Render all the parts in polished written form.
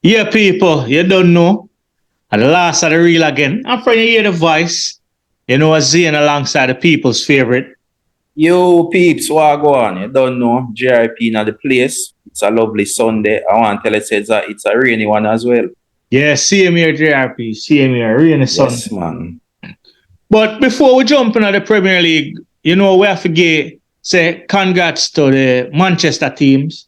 Yeah, people, you don't know. At the last of the reel again. I'm from you hear the voice. You know, Zane alongside the people's favorite. Yo, peeps, what go on? You don't know. JRP in the place. It's a lovely Sunday. I want to tell you it's a rainy one as well. Yeah, same here, JRP. Same here, rainy Sunday. Yes, man. But before we jump into the Premier League, you know, we have to say congrats to the Manchester teams.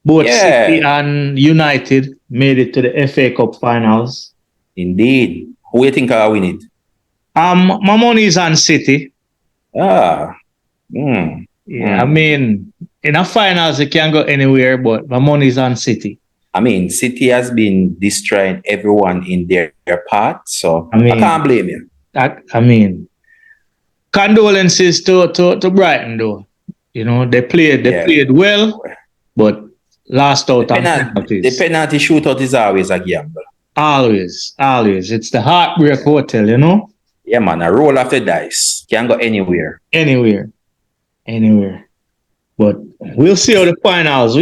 Both City and United made it to the FA Cup finals. Indeed. Who do you think will win it? My money is on City. I mean, in a finals, it can go anywhere, but my money is on City. I mean, City has been destroying everyone in their part, so I can't blame you. I mean, condolences to Brighton, though. You know, they played well, but lost out on penalties. The penalty shootout is always a gamble. Always. It's the heartbreak hotel, you know? Yeah, man, a roll of the dice. Can go anywhere. Anywhere. But we'll see how the finals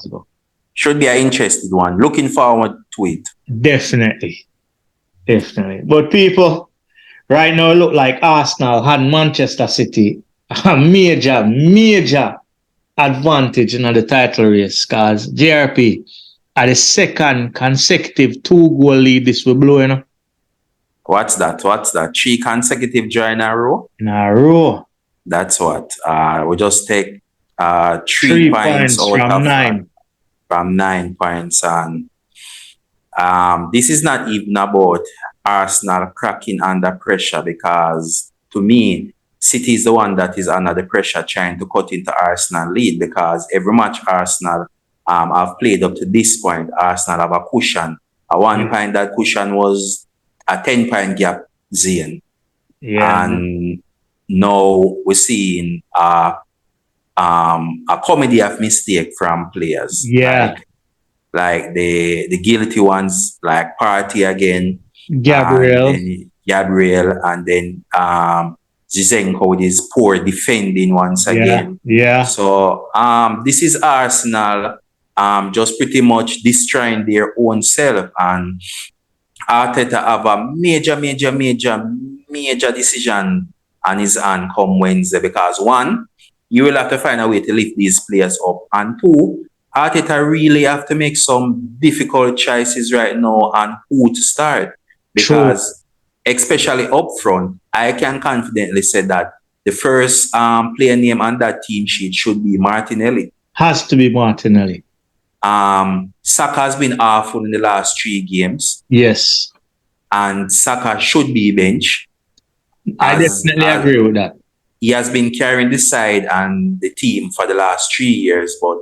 go. Should be an interesting one. Looking forward to it. Definitely. But people, right now it look like Arsenal had Manchester City a major advantage in the title race, because JRP at the second consecutive 2-goal lead this will blow, you know. What's that? 3 consecutive draw in a row? In a row. That's what. We just take 3 points out from 9. From 9 points. And this is not even about Arsenal cracking under pressure, because to me, City is the one that is under the pressure trying to cut into Arsenal lead, because every match Arsenal have played up to this point, Arsenal have a cushion. At one point, that cushion was a 10-point gap, Zane. Yeah. And now we're seeing a comedy of mistake from players. Yeah. Like the guilty ones, like Partey again. Gabriel, and then Zizenko with his poor defending once again. Yeah. So this is Arsenal just pretty much destroying their own self, and Arteta have a major decision on his hand come Wednesday, because 1, you will have to find a way to lift these players up, and 2, Arteta really have to make some difficult choices right now on who to start, because especially up front, I can confidently say that the first player name on that team sheet should be Martinelli. Has to be Martinelli. Saka has been awful in the last 3 games. Yes. And Saka should be bench. I definitely agree with that. He has been carrying the side and the team for the last 3 years, but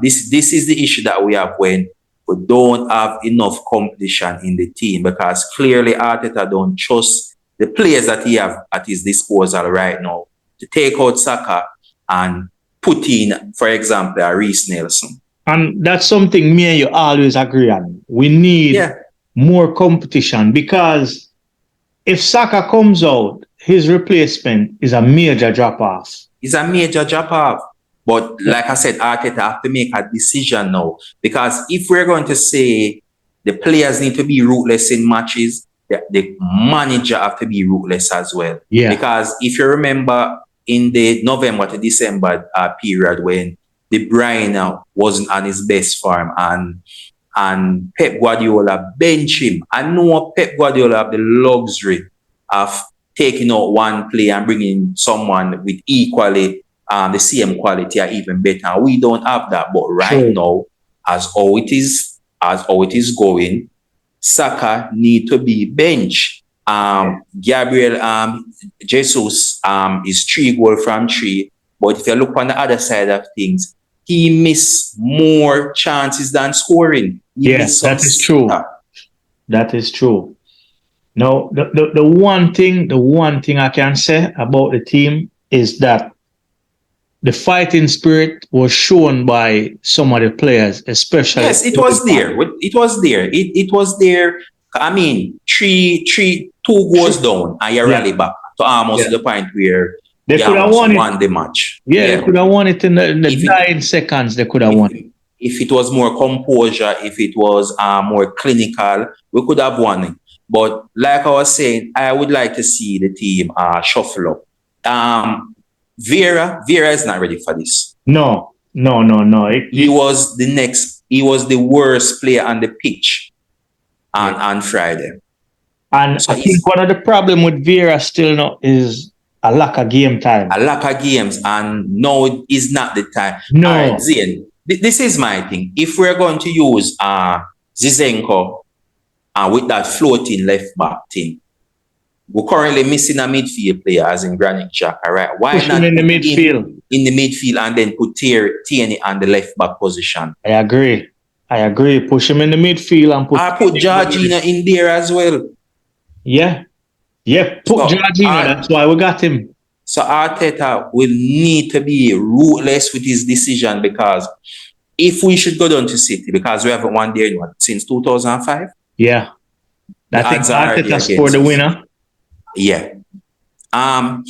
this is the issue that we have when we don't have enough competition in the team, because clearly Arteta don't trust the players that he have at his disposal right now to take out Saka and put in, for example, a Reece Nelson. And that's something me and you always agree on. We need more competition, because if Saka comes out, his replacement is a major drop-off. It's a major drop-off. But like I said, Arteta have to make a decision now, because if we're going to say the players need to be ruthless in matches, the manager have to be ruthless as well. Yeah. Because if you remember in the November to December period when De Bruyne wasn't on his best form and Pep Guardiola bench him, I know Pep Guardiola have the luxury of taking out one player and bringing someone with equally the same quality or even better. We don't have that, but right now, as how it is going, Saka need to be bench. Gabriel Jesus is 3 goals from 3, but if you look on the other side of things, he missed more chances than scoring. Yes, that is true. That is true. Now, the one thing I can say about the team is that the fighting spirit was shown by some of the players, especially. Yes, it was there. It was there. I mean, 2 goals down, and you rally back to almost the point where they could have won the match. Yeah, they could have won it in the 9 seconds. They could have won it. if it was more composure, if it was more clinical, we could have won it. But like I was saying, I would like to see the team shuffle up. Vieira is not ready for this. No. He was the worst player on the pitch on Friday. And so I think one of the problem with Vieira still now is a lack of game time. A lack of games, and no, is not the time. No. All right, Zane, this is my thing. If we're going to use Zizenko with that floating left back thing, we're currently missing a midfield player, as in Granit Xhaka, right? Why Push not him in the midfield? In the midfield and then put Tierney on the left back position? I agree. Push him in the midfield and put Georgina in there as well. Yeah, put Georgina. That's why we got him. So Arteta will need to be ruthless with his decision, because if we should go down to City, because we haven't won there since 2005. Yeah, I think Arteta scored the winner. Yeah. I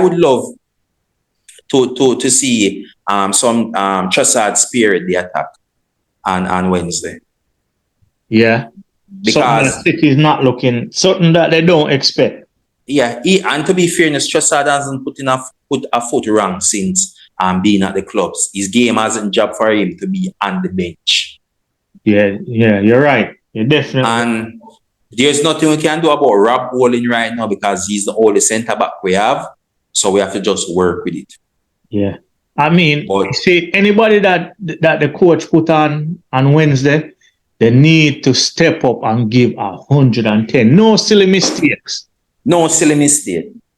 would love to see some Trossard spirit the attack on Wednesday. Yeah. Because City is not looking something that they don't expect. Yeah, and to be fairness, Trossard hasn't put a foot wrong since being at the clubs. His game hasn't job for him to be on the bench. Yeah, you're right. You're definitely. And there's nothing we can do about Rob Holding right now, because he's the only centre back we have. So we have to just work with it. Yeah. I mean, see, anybody that the coach put on Wednesday, they need to step up and give 110. No silly mistakes.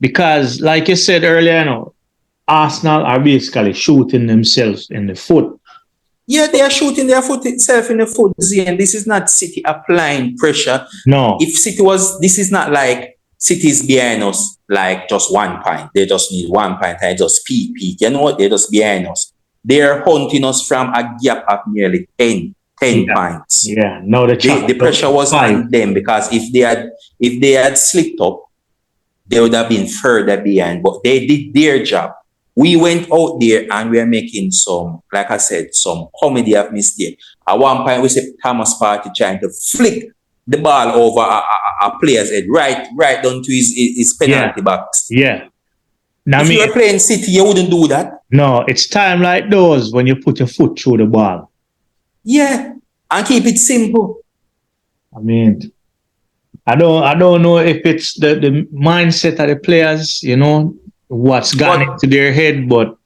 Because, like you said earlier, Arsenal are basically shooting themselves in the foot. Yeah, they are shooting their foot itself in the foot, and this is not City applying pressure. No. If City this is not like City's behind us like just 1 point. They just need 1 point and just peak. You know what? They're just behind us. They're hunting us from a gap of nearly 10 points. Yeah, no, the pressure was on them, because if they had slipped up, they would have been further behind. But they did their job. We went out there and we are making some comedy of mistake. At one point, we said Thomas Partey trying to flick the ball over a player's head, right down to his penalty box. Yeah. Now, if you were playing City, you wouldn't do that. No, it's time like those when you put your foot through the ball. Yeah, and keep it simple. I mean, I don't know if it's the mindset of the players, what's gone into their head, but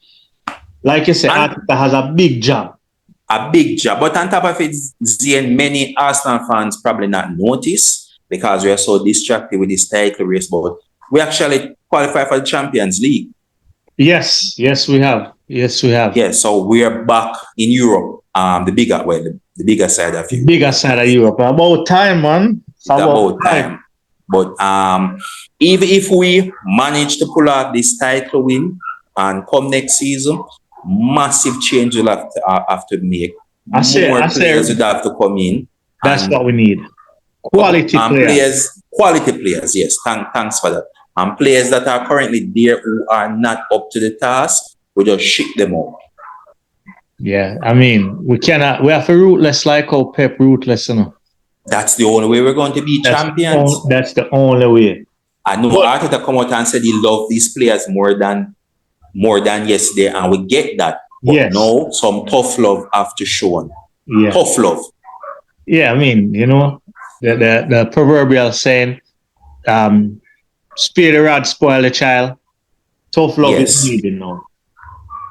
like you said, Arteta has a big job. But on top of it, Zane, many Arsenal fans probably not notice, because we are so distracted with this title race, but we actually qualify for the Champions League. Yes, we have. Yeah, so we are back in Europe, the bigger side of Europe. Bigger side of Europe. About time, man. About time. But even if we manage to pull out this title win and come next season, massive change will have to make. More players would have to come in. That's what we need. Quality players. Quality players, yes. Thanks for that. And players that are currently there who are not up to the task, we just ship them out. Yeah, I mean, we have to ruthless like how Pep ruthless, That's the only way we're going to be champions. That's the only way. I know Arteta come out and said he loved these players more than yesterday, and we get that. But no, some tough love have to show. Yeah. Tough love. Yeah, I mean, the proverbial saying, spare the rod, spoil the child. Tough love is needed now.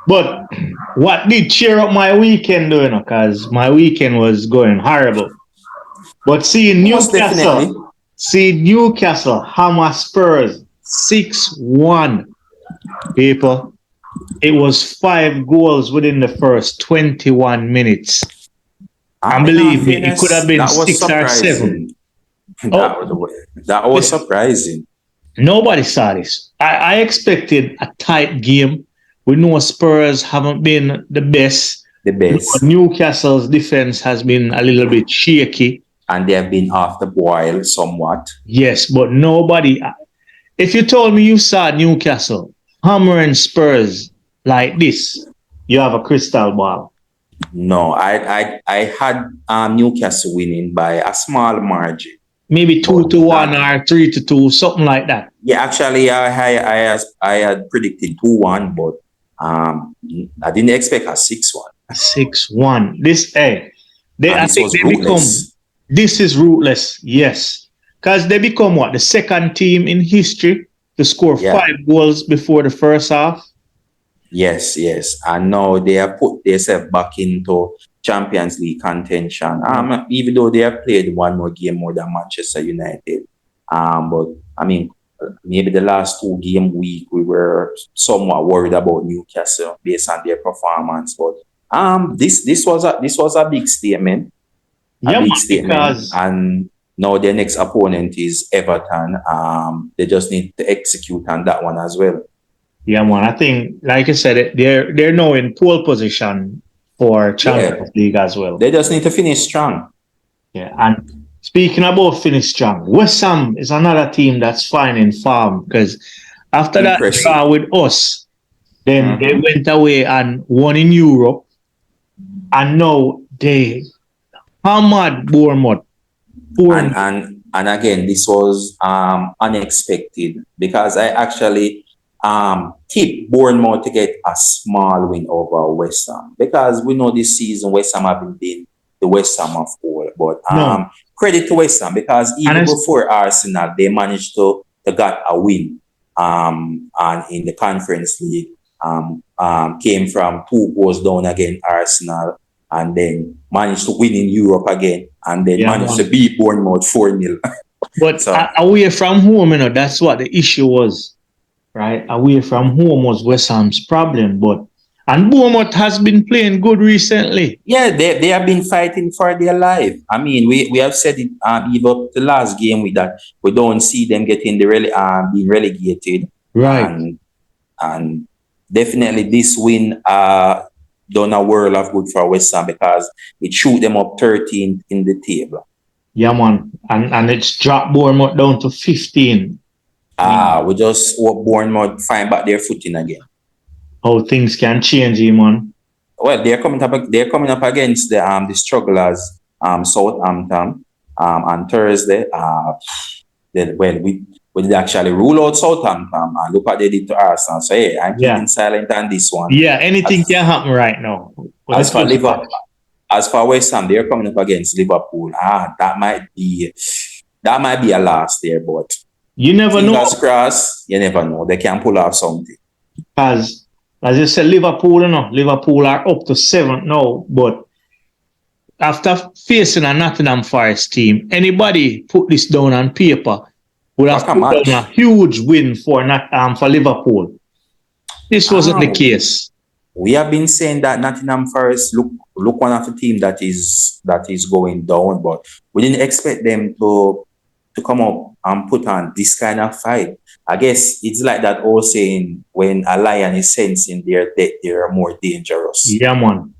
But what did cheer up my weekend, because my weekend was going horrible. But seeing Newcastle hammer Spurs 6-1, people, it was 5 goals within the first 21 minutes. And believe me, it could have been 6 or 7. That was surprising. Nobody saw this. I expected a tight game. We know Spurs haven't been the best. Newcastle's defense has been a little bit shaky. And they have been off the boil somewhat. Yes, but nobody... If you told me you saw Newcastle hammering Spurs like this, You have a crystal ball. No, I had Newcastle winning by a small margin. Maybe But 2-1 or 3-2, something like that. Yeah, actually, I had predicted 2-1, but I didn't expect a 6-1. 6-1. I And this think was they become. ruthless. This is ruthless, yes, because they become what, the second team in history to score Yeah. 5 goals before the first half. Yes. And now they have put themselves back into Champions League contention. Even though they have played one more game more than Manchester United. But I mean, maybe the last 2 game week we were somewhat worried about Newcastle based on their performance. But this was a big statement. Yeah, man, Statement. because And now their next opponent is Everton. They just need to execute on that one as well. yeah, man, I think, like I said, they're now in pole position for Champions League as well. They just need to finish strong. Yeah, and speaking about finish strong, West Ham is another team that's finding form because after that draw with us, then they went away and won in Europe, and now they hammered Bournemouth. And again, this was unexpected because I actually tipped Bournemouth to get a small win over West Ham because we know this season West Ham haven't been the West Ham of old. But credit to West Ham because even before Arsenal, they managed to get a win and in the Conference League. Came from 2 goals down against Arsenal and then managed to win in Europe again and then managed to beat Bournemouth 4-0. But away from home, that's what the issue was, right? Away from home was West Ham's problem. And Bournemouth has been playing good recently. Yeah, they have been fighting for their life. I mean, we have said it even up the last game with that we don't see them getting being relegated. Right. And definitely this win done a world of good for West Ham because it shoot them up 13th in the table. Yeah, man. And it's dropped Bournemouth down to 15. We just hope Bournemouth find back their footing again. How things can change, man. Well, they're coming up against the strugglers, Southampton, on Thursday. We did actually rule out Southampton and look what they did to Arsenal. So hey, I'm keeping silent on this one. Yeah, anything can happen right now. As for Liverpool, as for West Ham, they're coming up against Liverpool. That might be a loss there, but you never know. Fingers crossed, you never know. They can pull off something. As you said, Liverpool are up to 7th now, but after facing a Nottingham Forest team, anybody put this down on paper would have put down a huge win for Liverpool. This wasn't the case. We have been saying that Nottingham Forest look one of the team that is going down, but we didn't expect them to come up and put on this kind of fight. I guess it's like that old saying, when a lion is sensing their death, they are more dangerous. Yeah, man.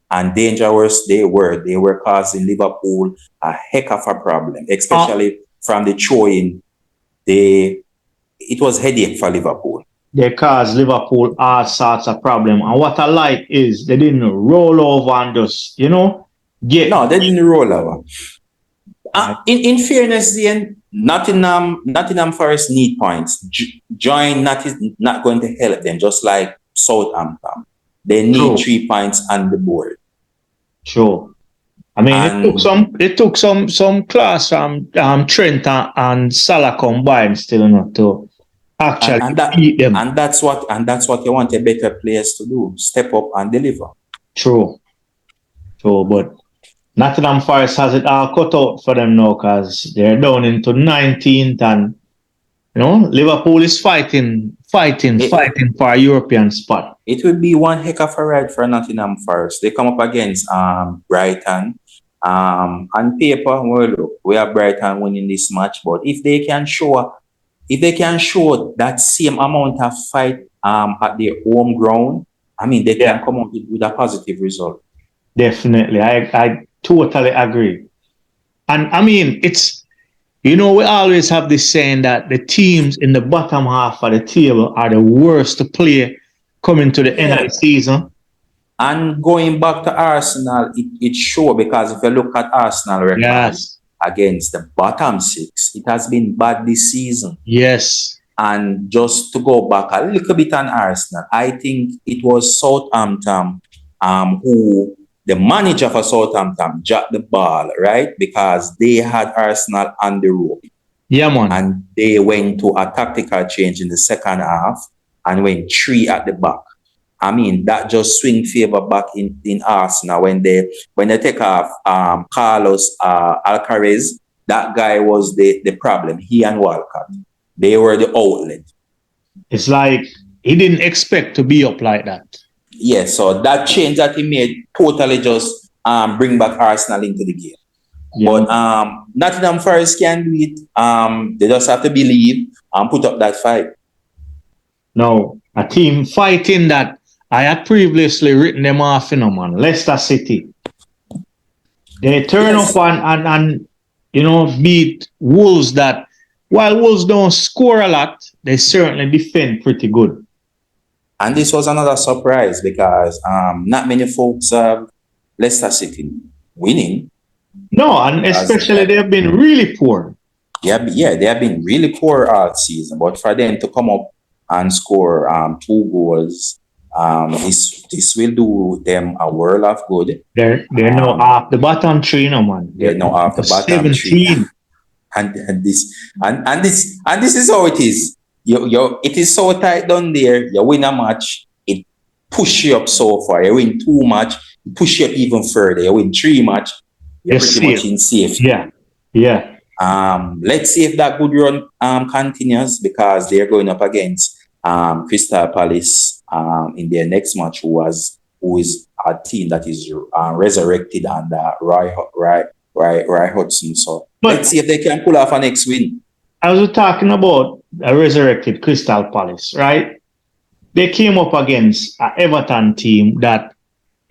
And dangerous they were. They were causing Liverpool a heck of a problem, especially from the throwing. It was headache for Liverpool. They caused Liverpool all sorts of problem. And what I like is they didn't roll over and just, No, they didn't roll over. In fairness, then Nottingham Forest need points. Join not going to help them, just like Southampton. They need 3 points on the board. Sure. I mean, it took some class from Trent and Salah combined still to actually beat them. And that's what you want a better players to do: step up and deliver. True, but Nottingham Forest has it all cut out for them now because they're down into 19th, and Liverpool is fighting for a European spot. It would be one heck of a ride for Nottingham Forest. They come up against Brighton. On paper, we have Brighton winning this match, but if they can show that same amount of fight at their home ground, I mean, they can come up with a positive result. Definitely, I totally agree. And I mean, it's we always have this saying that the teams in the bottom half of the table are the worst to play coming to the end of the season. And going back to Arsenal, it sure, because if you look at Arsenal record Yes. against the bottom six, it has been bad this season. Yes. And just to go back a little bit on Arsenal, I think it was Southampton who the manager for Southampton dropped the ball, right? Because they had Arsenal on the rope. Yeah, man. And they went to a tactical change in the second half and went 3 at the back. I mean, that just swing favor back in Arsenal when they take off Carlos Alcaraz. That guy was the problem. He and Walcott. They were the outlet. It's like he didn't expect to be up like that. Yeah, so that change that he made totally just bring back Arsenal into the game. Yeah. But Nottingham Forest can do it. They just have to believe and put up that fight. No, a team fighting that I had previously written them off, man. Leicester City. They turn up and beat Wolves that, while Wolves don't score a lot, they certainly defend pretty good. And this was another surprise because not many folks have Leicester City winning. No, and especially they have been really poor. Yeah, they have been really poor all season. But for them to come up and score 2 goals, this will do them a world of good. They're now off the bottom 3 now, man. They're now off the bottom 3. And this is how it is. It is so tight down there. You win a match, it push you up so far. You win 2 match, it push you up even further. You win 3 match, you're pretty much in safety. Yeah. Let's see if that good run continues, because they're going up against Crystal Palace in their next match, who is a team that is resurrected under Roy Hodgson. So let's see if they can pull off a next win. I was talking about a resurrected Crystal Palace, right? They came up against an Everton team that,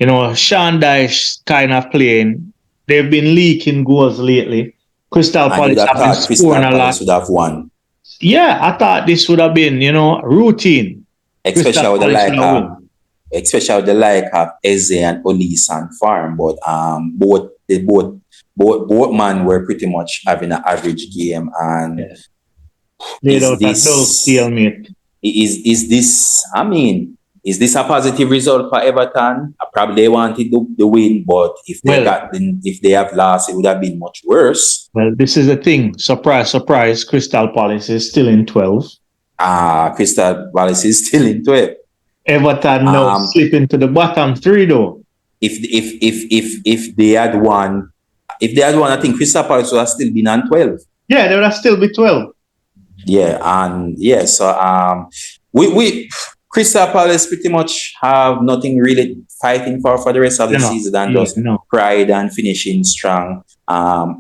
Sean Dyche kind of playing. They've been leaking goals lately. Crystal Palace have been scoring a lot. Would have won. Yeah, I thought this would have been, routine. Especially with the like of Eze and Olise and Farm, but both men were pretty much having an average game, and is this a positive result for Everton? Probably they wanted the win, but if they have lost, it would have been much worse. Well, this is the thing. Surprise, surprise. Crystal Palace is still in 12. Crystal Palace is still in 12. Everton now slip into the bottom 3 though. If they had won, I think Crystal Palace would have still been on 12. Yeah, they would have still be 12. Yeah, so we Crystal Palace pretty much have nothing really fighting for the rest of the season than just pride and finishing strong.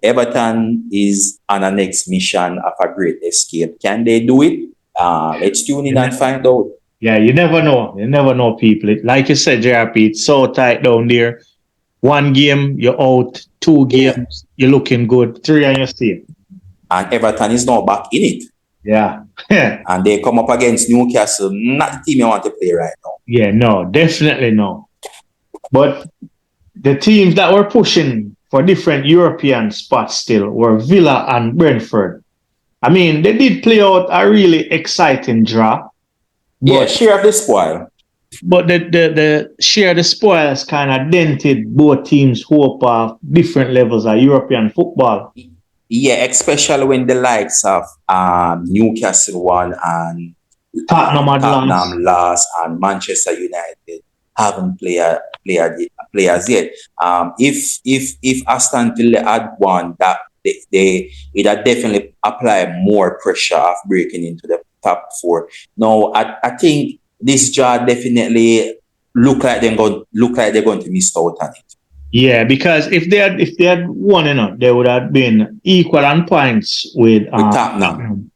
Everton is on a next mission of a great escape. Can they do it? Let's tune in and find out. Yeah, you never know. You never know, people. Like you said, JRP, it's so tight down there. 1 game, you're out. 2 games, you're looking good. 3 and you're safe. And Everton is now back in it. Yeah. And they come up against Newcastle, not the team you want to play right now. Yeah, no, definitely no. But the teams that were pushing for different European spots still were Villa and Brentford. I mean, they did play out a really exciting draw. Yeah, share of the spoil. But the share of the spoil has kind of dented both teams' hope of different levels of European football. Yeah, especially when the likes of Newcastle won and Tottenham lost and Manchester United haven't played players yet. If Aston Villa had won, that it had definitely applied more pressure of breaking into the top 4. Now, I think this draw definitely look like they're going to miss out on it. Yeah, because if they had won, they would have been equal on points with Tottenham,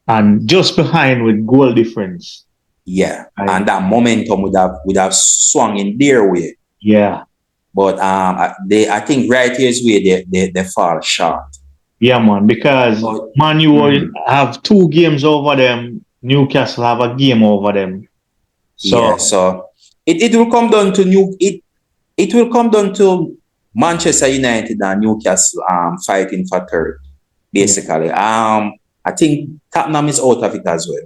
and just behind with goal difference. Yeah, and that momentum would have swung in their way. Yeah, but I think right here's where they fall short. Yeah, man, because Man U will have 2 games over them. Newcastle have a game over them. So it will come down to it will come down to Manchester United and Newcastle fighting for third, basically. I think Tottenham is out of it as well.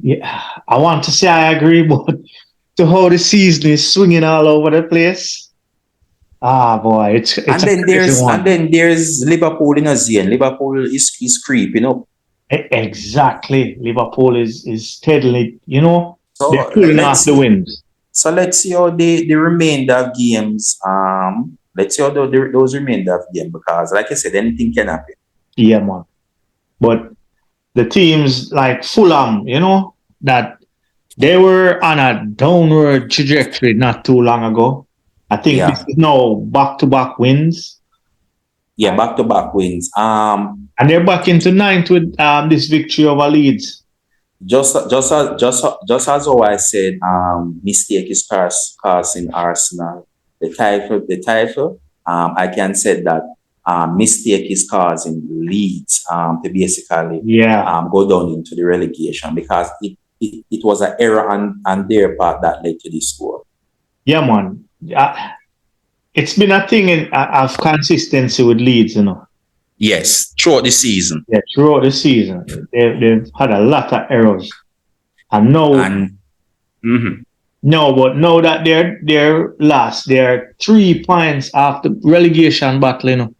Yeah, I want to say I agree, but to how the season is swinging all over the place. Boy, it's and then there's Liverpool in a zone. Liverpool is creeping up. Exactly. Liverpool is steadily, So they're pulling off the wins. So let's see how the remainder of games. Let's see how those remainder of games, because, like I said, anything can happen. Yeah, man. But the teams like Fulham, that they were on a downward trajectory not too long ago. I think this is now back-to-back wins. Yeah, back-to-back wins. And they're back into ninth with this victory over Leeds. Just as how I said, mistake is costing Arsenal the title. I can say that mistake is causing Leeds to basically go down into the relegation, because it was an error on their part that led to this score. Yeah, man. It's been a thing of consistency with Leeds, Yes, throughout the season. Yeah, throughout the season. They've had a lot of errors. And now, no, but now that they're last, they're 3 points after relegation battle,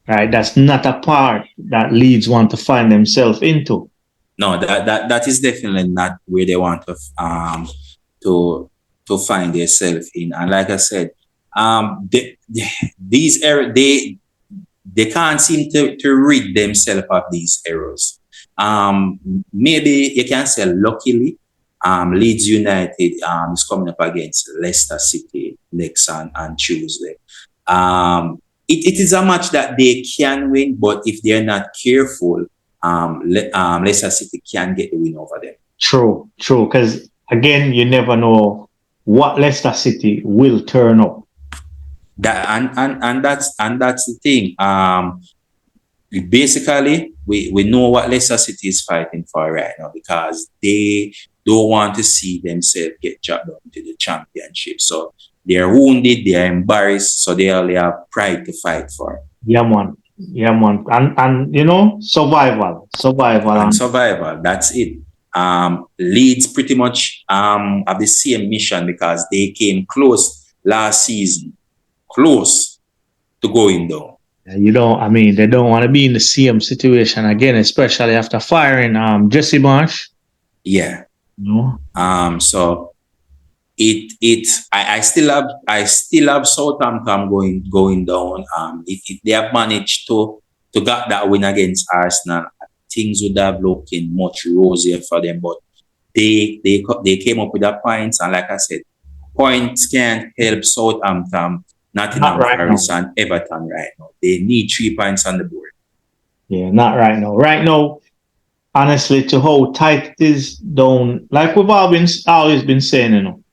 Right? That's not a part that Leeds want to find themselves into. No, that is definitely not where they want to find themselves in. And like I said, these errors, they can't seem to rid themselves of these errors. Maybe you can say luckily, Leeds United is coming up against Leicester City next on Tuesday. It is a match that they can win, but if they're not careful, Leicester City can get the win over them. True. Because again, you never know what Leicester City will turn up. And that's the thing. Basically, we know what Leicester City is fighting for right now, because they don't want to see themselves get dropped down to the championship. So they're wounded, they're embarrassed, so they only have pride to fight for. Yeah, man. And survival. And survival, that's it. Leeds pretty much have the same mission, because they came close last season. Close to going down. They don't want to be in the same situation again, especially after firing Jesse Marsh. Yeah. So I still have Southampton going down. If they have managed to get that win against Arsenal, things would have looking much rosier for them. But they came up with the points, and like I said, points can't help Southampton, Nottingham Forest and Everton right now. They need 3 points on the board. Yeah, not right now. Right now, honestly, to how tight it is down, like we've always been saying,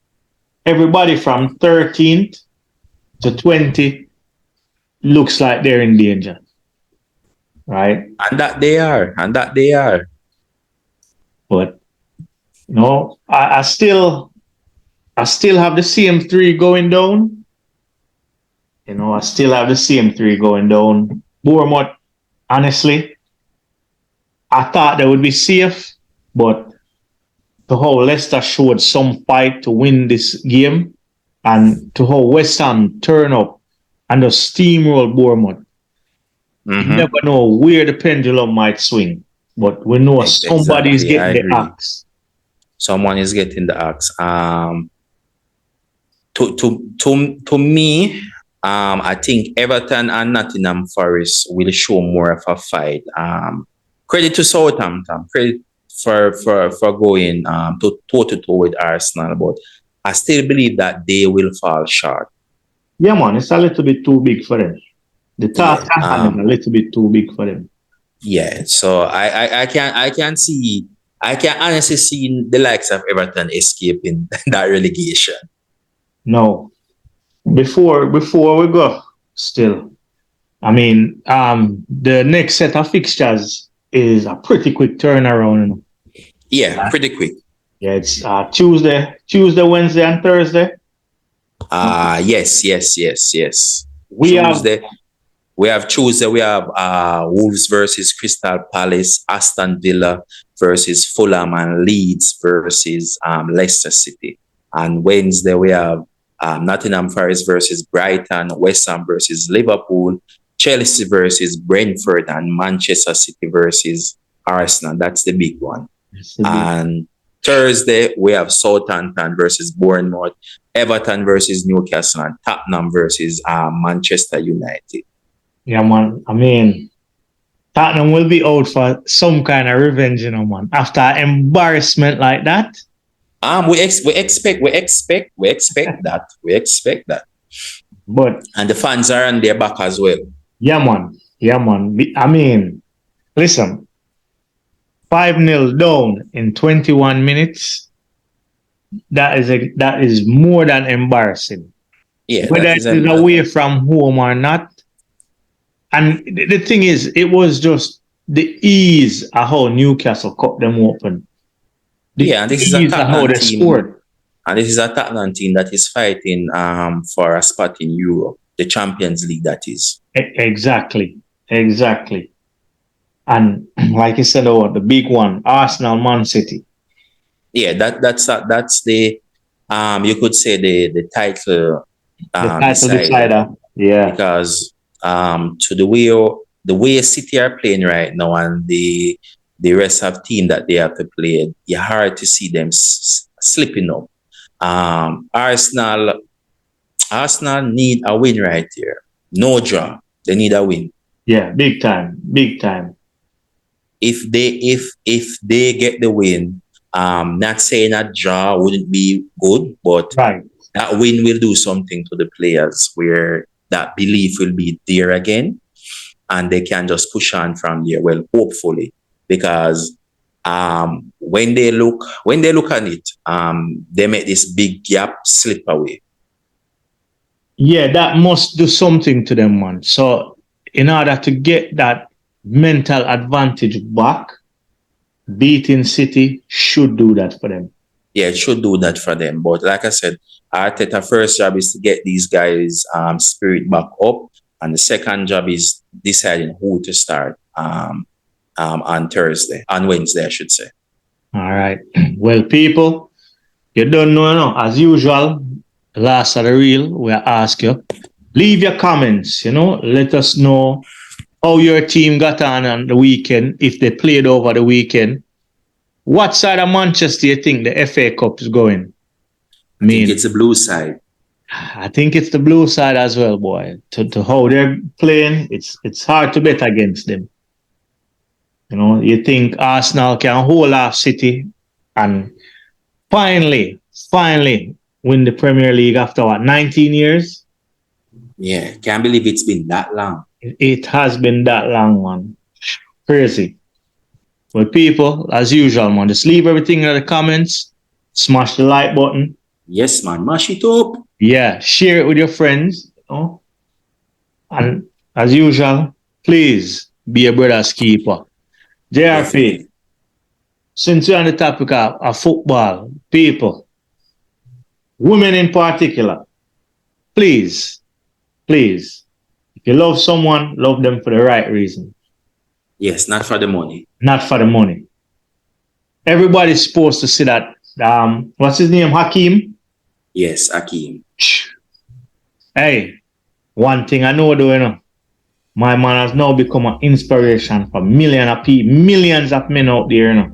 everybody from 13th to 20 looks like they're in danger. Right? And that they are. But I still have the same 3 going down. I still have the same 3 going down. Bournemouth, honestly, I thought they would be safe, but to how Leicester showed some fight to win this game, and to how West Ham turn up and just steamroll Bournemouth. You never know where the pendulum might swing, but we know somebody's getting the axe. Someone is getting the axe. To me, I think Everton and Nottingham Forest will show more of a fight. Credit to Southampton, credit for going toe-to-toe with Arsenal, but I still believe that they will fall short. Yeah, man, it's a little bit too big for them. The task is a little bit too big for them. Yeah, so I can honestly see the likes of Everton escaping that relegation. No. Before we go, still, the next set of fixtures is a pretty quick turnaround. Yeah, pretty quick. Yeah, it's Tuesday, Wednesday, and Thursday. Yes. We have Tuesday, we have Wolves versus Crystal Palace, Aston Villa versus Fulham, and Leeds versus Leicester City. And Wednesday, we have Nottingham Forest versus Brighton, West Ham versus Liverpool, Chelsea versus Brentford, and Manchester City versus Arsenal. That's the big one. And Thursday, we have Southampton versus Bournemouth, Everton versus Newcastle, and Tottenham versus Manchester United. Yeah, man. I mean, Tottenham will be out for some kind of revenge, you know, man. After embarrassment like that. We expect that. But And the fans are on their back as well. Yeah, man. I mean, listen, 5-0 down in 21 minutes. That is more than embarrassing. Yeah, whether it is away from home or not. And the thing is, it was just the ease of how Newcastle cut them open. And this is a Tottenham team. And this is a Tottenham team that is fighting for a spot in Europe, the Champions League, that is. Exactly. And like you said, the big one, Arsenal, Man City. Yeah, that's the you could say the title decider. Yeah, because to the way City are playing right now and the rest of team that they have to play, it's hard to see them slipping up. Arsenal need a win right here. No draw. They need a win. Yeah, big time. If they get the win, not saying a draw wouldn't be good, but that win will do something to the players where that belief will be there again, and they can just push on from there. Well, hopefully, because when they look at it, they make this big gap slip away. Yeah, that must do something to them, man. So in order to get that mental advantage back, beating City should do that for them. Yeah, it should do that for them. But like I said, Arteta's first job is to get these guys' spirit back up, and the second job is deciding who to start on Wednesday, I should say. All right. Well, people, you don't know, as usual, last of the reel, we ask you, leave your comments, let us know how your team got on the weekend, if they played over the weekend. What side of Manchester do you think the FA Cup is going? I think it's the blue side. I think it's the blue side as well, boy. To how they're playing, it's hard to bet against them. You think Arsenal can hold off City and finally win the Premier League after 19 years? Yeah, can't believe it's been that long. It has been that long, man. Crazy. But people, as usual, man, just leave everything in the comments. Smash the like button. Yes, man. Mash it up. Yeah, share it with your friends. And as usual, please be a brother's keeper. JRP, since we're on the topic of football, people, women in particular, please, if you love someone, love them for the right reason. Yes, not for the money. Not for the money. Everybody's supposed to see that. What's his name? Hakeem? Yes, Hakeem. Hey, one thing I know, though, my man has now become an inspiration for millions of men out there,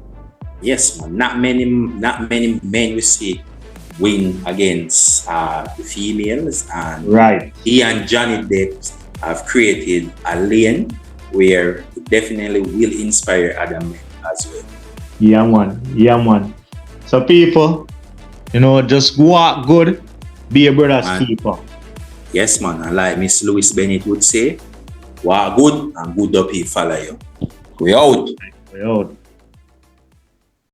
Yes, man. Not many men we see win against the females, and he and Johnny Depp have created a lane where it definitely will inspire other men as well. Yeah, man. So people, just go out good, be a brother's keeper. Yes, man. And like Miss Louis Bennett would say, walk good and good up he follow you. We out.